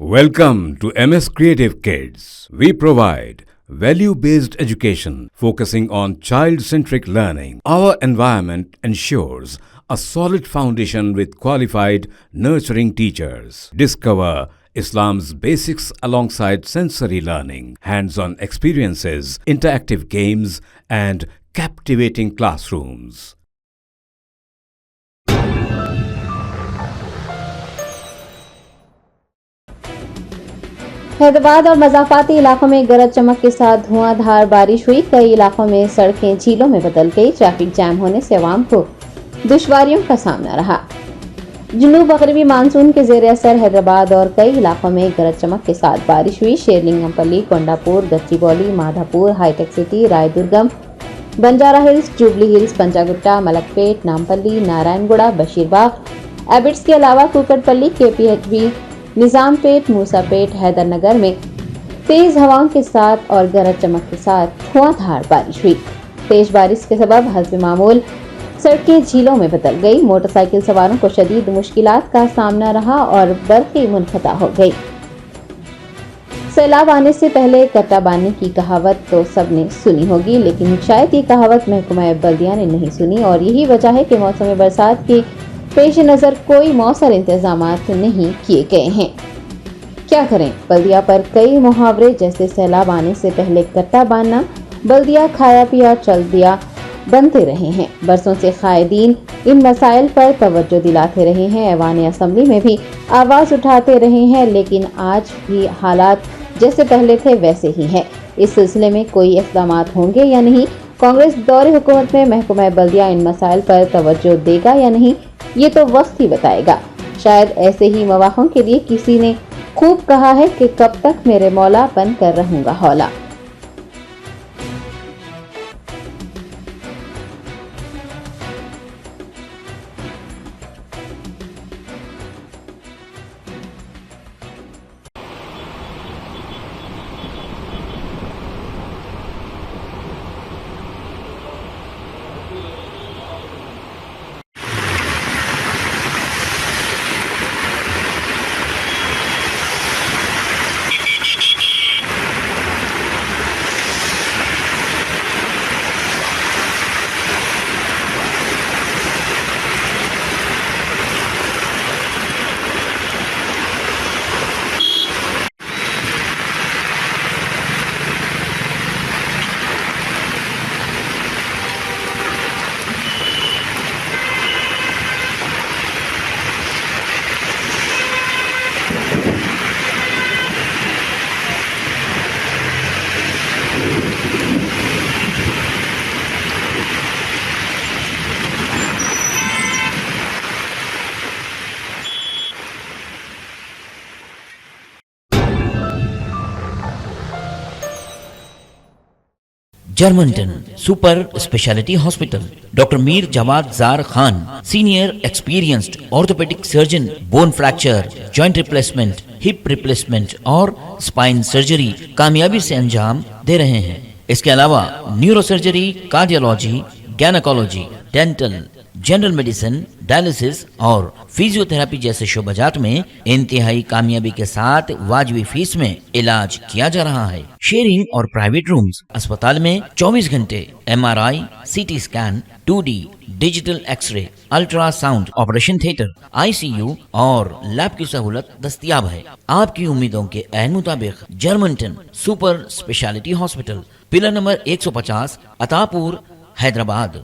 Welcome to MS Creative Kids. We provide value-based education focusing on child-centric learning. Our environment ensures a solid foundation with qualified, nurturing teachers. Discover Islam's basics alongside sensory learning, hands-on experiences, interactive games, and captivating classrooms. Hyderabad और मज़ाफ़ाती इलाकों में गरज चमक के साथ धुआंधार बारिश हुई। कई इलाकों में सड़कें झीलों में बदल गई। ट्रैफिक जैम होने से आवाम को दुश्वारियों का सामना रहा। जनूब मगरबी मानसून के ज़ेर असर हैदराबाद और कई इलाकों में गरज चमक के साथ बारिश हुई। Serilingampally, Kondapur, Gachibowli, Madhapur, hitech city, Raidurgam, Banjara Hills, Jubilee Hills, Panjagutta, Malakpet, Nampally, Narayanguda, Basheerbagh, Abids के अलावा कुकटपल्ली, केपीएचबी, निजामपेट, मूसापेट, हैदरनगर में तेज हवाओं के साथ और गरज चमक के साथ धुआंधार बारिश हुई। तेज बारिश के सबब हस्ब मामूल सड़कें झीलों में बदल गई। मोटरसाइकिल सवारों को शदीद मुश्किलात का सामना रहा और बरक़ी मुनक़ता हो गई। सैलाब आने से पहले कट्टा बांधने की कहावत तो सबने सुनी होगी, लेकिन शायद ये कहावत महकमा बल्दिया ने नहीं सुनी और यही वजह है कि मौसम बरसात के पेश नज़र कोई मौसर इंतजामात नहीं किए गए हैं। क्या करें, बल्दिया पर कई मुहावरे जैसे सैलाब आने से पहले कट्टा बांधना, बल्दिया खाया पिया चल दिया बनते रहे हैं। बरसों से कायदीन इन मसाइल पर तवज्जो दिलाते रहे हैं, ऐवान असम्बली में भी आवाज़ उठाते रहे हैं, लेकिन आज भी हालात जैसे पहले थे वैसे ही हैं। इस सिलसिले में कोई इक़दामात होंगे या नहीं, कांग्रेस दौरे हुकूमत में महकमा बल्दिया इन मसाइल पर तवज्जो देगा या नहीं, ये तो वक्त ही बताएगा। शायद ऐसे ही मवाक़ों के लिए किसी ने खूब कहा है कि कब तक मेरे मौला बन कर रहूंगा हौला। Germanten super speciality hospital, doctor Mir Jawad Zar Khan, senior experienced orthopaedic surgeon, bone fracture, joint replacement, hip replacement और स्पाइन सर्जरी कामयाबी से अंजाम दे रहे हैं। इसके अलावा neuro surgery, cardiology, gynaecology, dental, general medicine, dialysis और फिजियोथेरेपी जैसे शोबाजात में इंतहाई कामयाबी के साथ वाजिबी फीस में इलाज किया जा रहा है। शेयरिंग और प्राइवेट रूम्स, अस्पताल में 24 घंटे MRI, CT scan, 2D digital x-ray, ultrasound, operation theatre, ICU और लैब की सहूलत दस्तयाब है। आपकी उम्मीदों के ऐन मुताबिक Germanten super speciality hospital, pillar number 150, Attapur, Hyderabad.